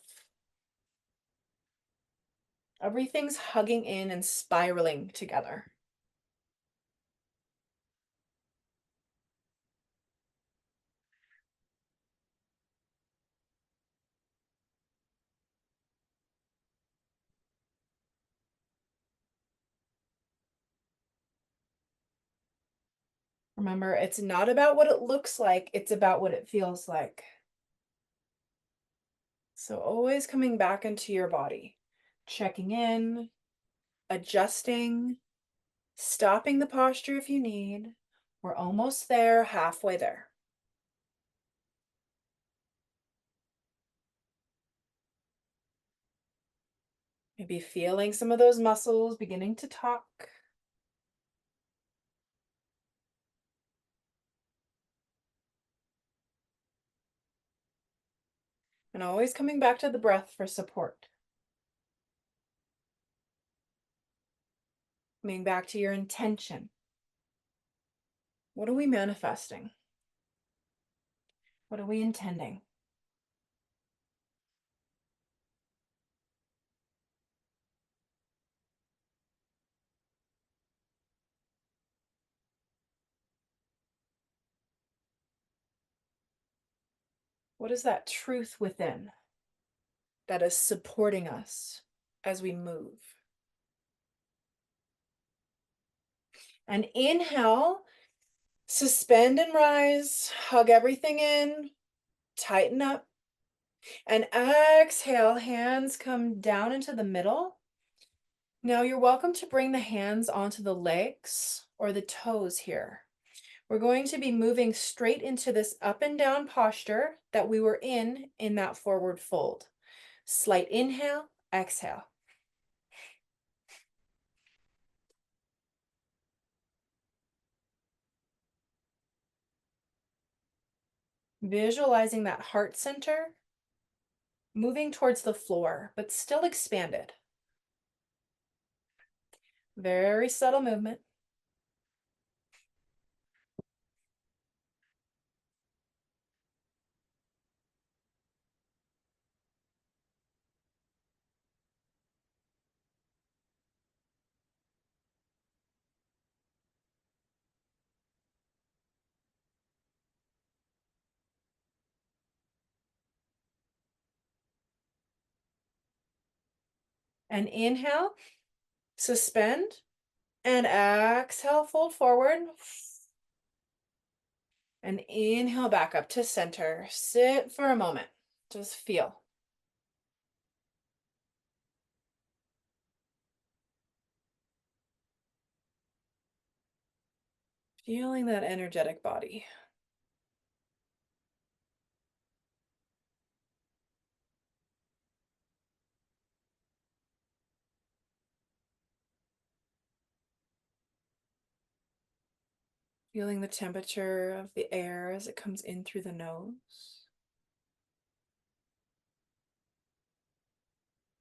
Everything's hugging in and spiraling together. Remember, it's not about what it looks like, it's about what it feels like. So always coming back into your body, checking in, adjusting, stopping the posture if you need. We're almost there, halfway there. Maybe feeling some of those muscles beginning to talk. And always coming back to the breath for support. Coming back to your intention. What are we manifesting? What are we intending? What is that truth within that is supporting us as we move? And inhale, suspend and rise, hug everything in, tighten up. And exhale, hands come down into the middle. Now you're welcome to bring the hands onto the legs or the toes here. We're going to be moving straight into this up and down posture that we were in that forward fold. Slight inhale, exhale. Visualizing that heart center moving towards the floor, but still expanded. Very subtle movement. And inhale, suspend, and exhale, fold forward. And inhale back up to center. Sit for a moment. Just feel. Feeling that energetic body. Feeling the temperature of the air as it comes in through the nose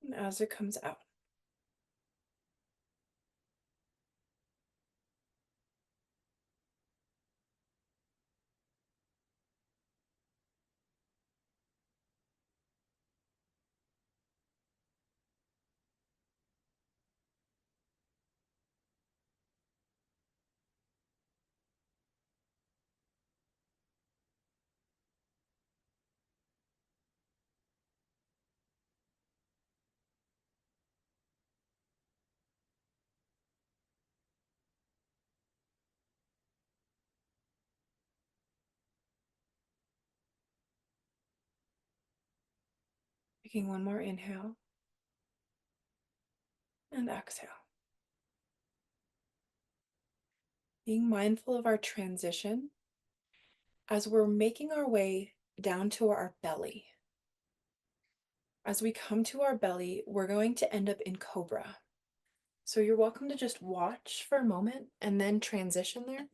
and as it comes out. Taking one more inhale and exhale. Being mindful of our transition as we're making our way down to our belly. As we come to our belly, we're going to end up in cobra. So you're welcome to just watch for a moment and then transition there.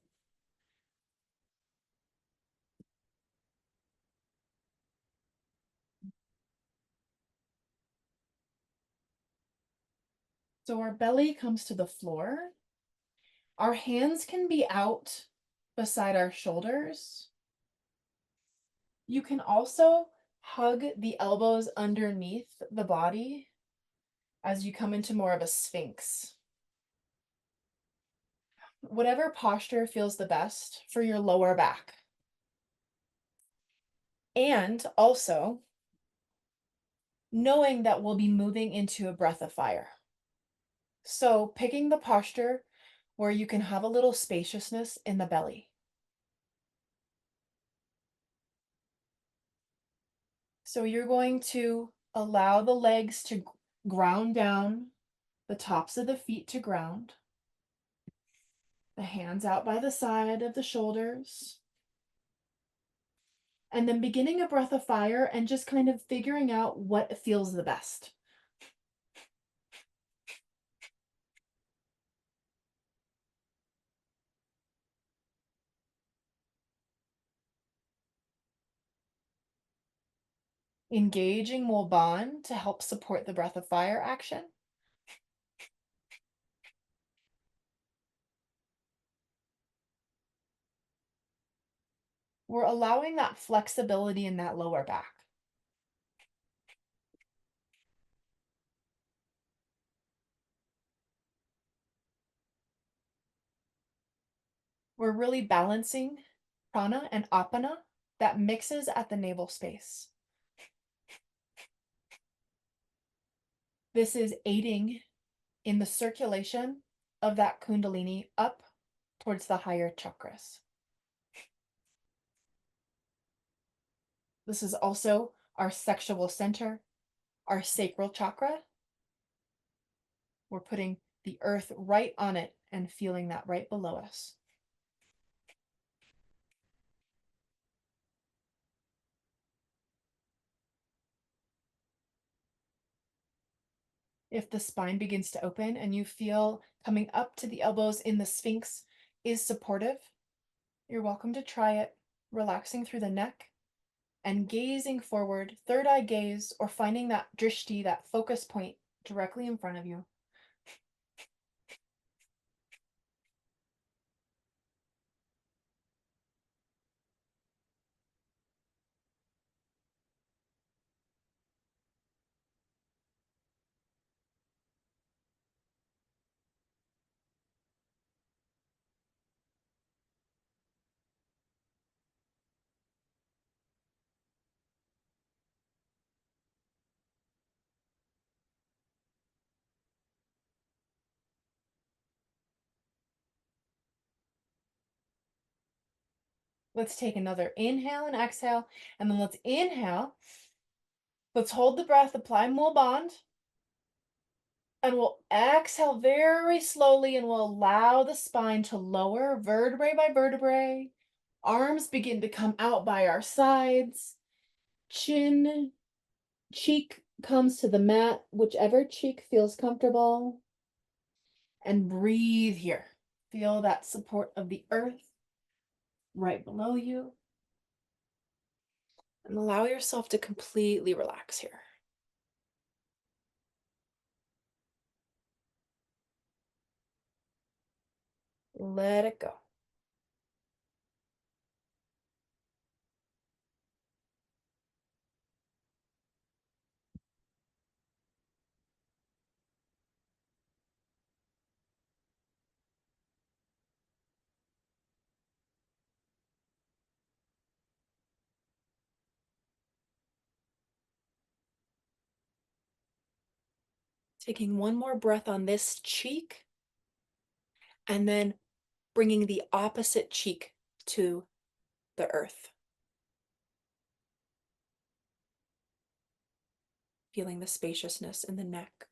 So our belly comes to the floor. Our hands can be out beside our shoulders. You can also hug the elbows underneath the body as you come into more of a sphinx. Whatever posture feels the best for your lower back. And also knowing that we'll be moving into a breath of fire. So picking the posture where you can have a little spaciousness in the belly. So you're going to allow the legs to ground down, the tops of the feet to ground, the hands out by the side of the shoulders, and then beginning a breath of fire and just kind of figuring out what feels the best. Engaging will bond to help support the breath of fire action. We're allowing that flexibility in that lower back. We're really balancing prana and apana that mixes at the navel space. This is aiding in the circulation of that Kundalini up towards the higher chakras. This is also our sexual center, our sacral chakra. We're putting the earth right on it and feeling that right below us. If the spine begins to open and you feel coming up to the elbows in the Sphinx is supportive, you're welcome to try it, relaxing through the neck and gazing forward, third eye gaze, or finding that drishti, that focus point directly in front of you. Let's take another inhale and exhale, and then let's inhale. Let's hold the breath, apply mul bond, and we'll exhale very slowly, and we'll allow the spine to lower vertebrae by vertebrae. Arms begin to come out by our sides. Chin, cheek comes to the mat, whichever cheek feels comfortable. And breathe here. Feel that support of the earth right below you. And allow yourself to completely relax here. Let it go. Taking one more breath on this cheek, and then bringing the opposite cheek to the earth. Feeling the spaciousness in the neck.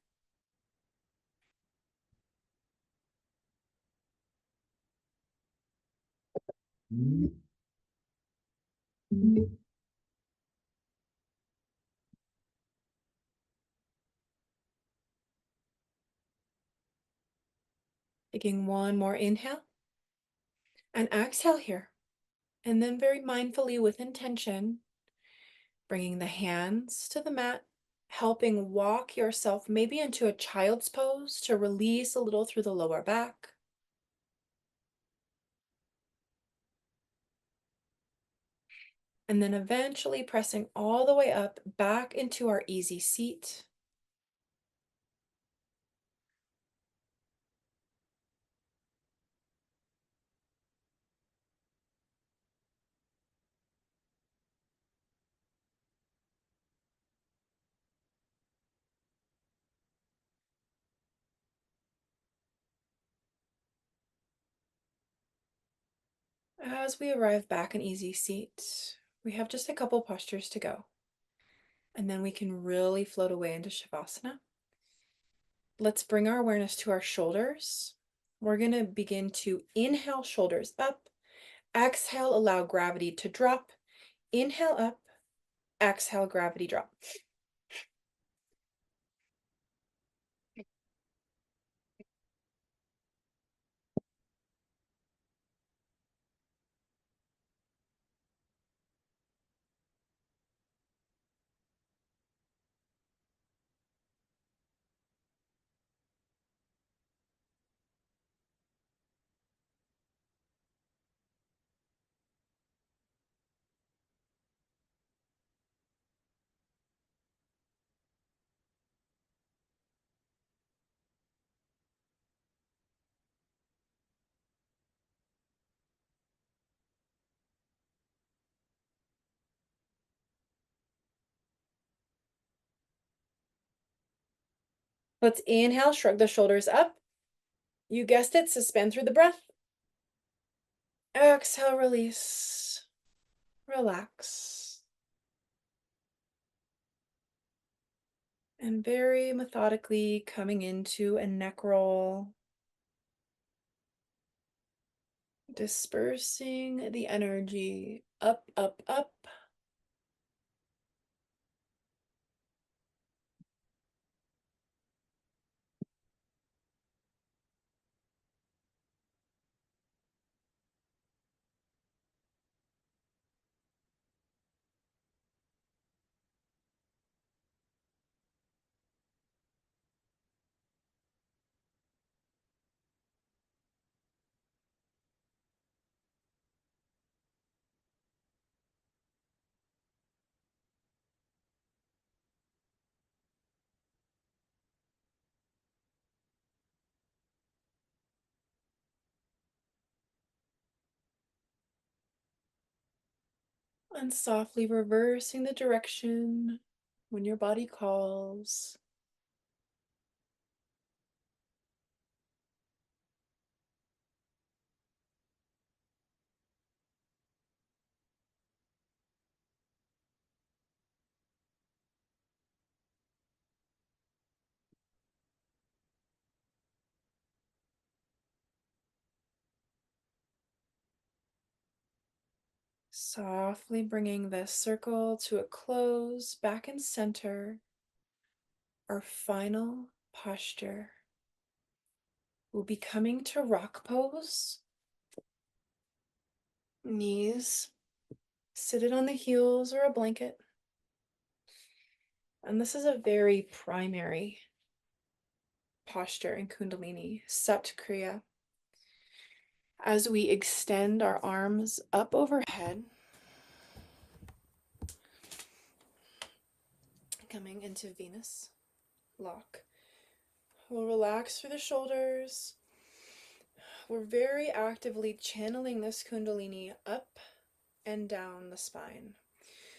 Taking one more inhale and exhale here. And then very mindfully with intention, bringing the hands to the mat, helping walk yourself maybe into a child's pose to release a little through the lower back. And then eventually pressing all the way up back into our easy seat. As we arrive back in easy seat, we have just a couple postures to go. And then we can really float away into Shavasana. Let's bring our awareness to our shoulders. We're going to begin to inhale, shoulders up. Exhale, allow gravity to drop. Inhale up. Exhale, gravity drop. Let's inhale, shrug the shoulders up. You guessed it, suspend through the breath. Exhale, release. Relax. And very methodically coming into a neck roll. Dispersing the energy up, up, up. And softly reversing the direction when your body calls. Softly bringing this circle to a close, back in center. Our final posture will be coming to rock pose. Knees seated on the heels or a blanket. And this is a very primary posture in Kundalini, Sat Kriya. As we extend our arms up overhead, coming into Venus lock. We'll relax through the shoulders. We're very actively channeling this Kundalini up and down the spine.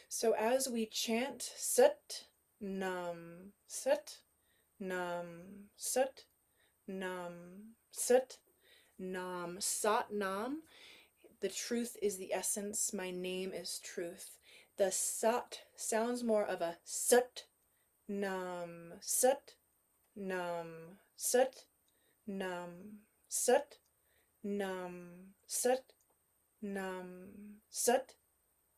So as we chant Sat, Nam, Sat, Nam, Sat, Nam, Sat, Nam, Sat, Nam. The truth is the essence. My name is truth. The Sat sounds more of a Sat, Nam, Sat, Nam, Sat, Nam, Sat, Nam, Sat, Nam, Sat,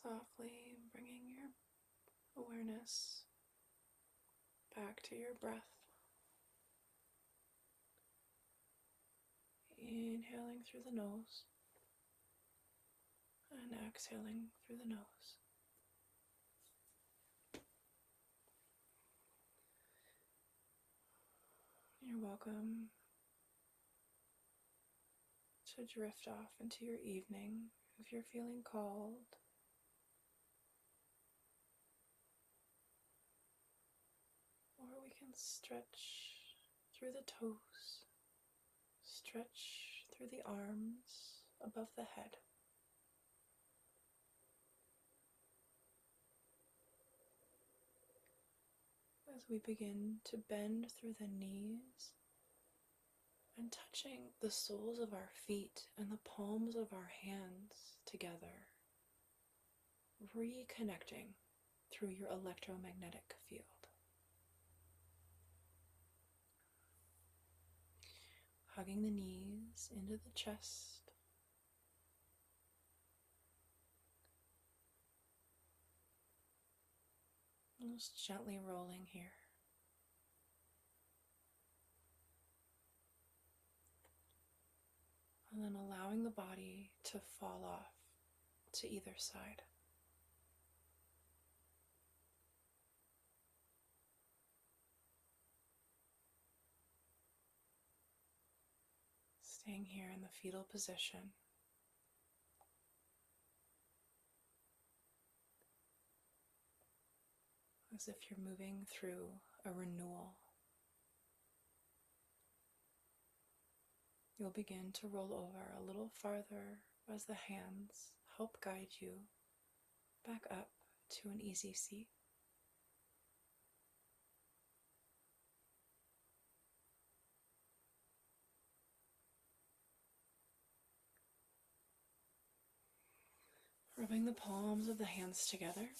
Softly bringing your awareness back to your breath. Inhaling through the nose and exhaling through the nose. You're welcome to drift off into your evening if you're feeling called. Or we can stretch through the toes, stretch through the arms above the head. As we begin to bend through the knees and touching the soles of our feet and the palms of our hands together, reconnecting through your electromagnetic field. Hugging the knees into the chest. Just gently rolling here. And then allowing the body to fall off to either side. Staying here in the fetal position. As if you're moving through a renewal. You'll begin to roll over a little farther as the hands help guide you back up to an easy seat. Rubbing the palms of the hands together.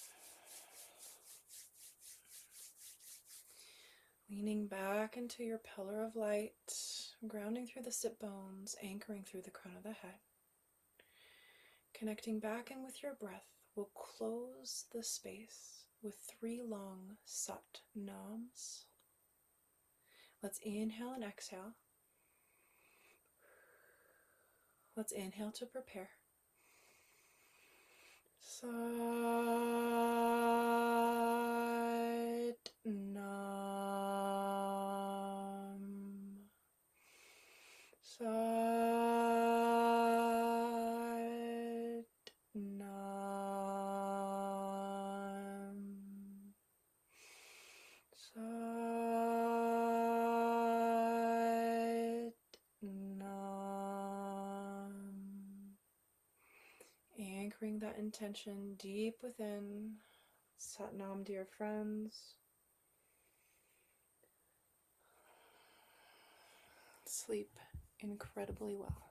Leaning back into your pillar of light, grounding through the sit bones, anchoring through the crown of the head. Connecting back in with your breath, we'll close the space with 3 long Sat Nams. Let's inhale and exhale. Let's inhale to prepare. Sat Nam. Sat Nam. Sat Nam. Anchoring that intention deep within. Sat Nam, dear friends. Sleep incredibly well.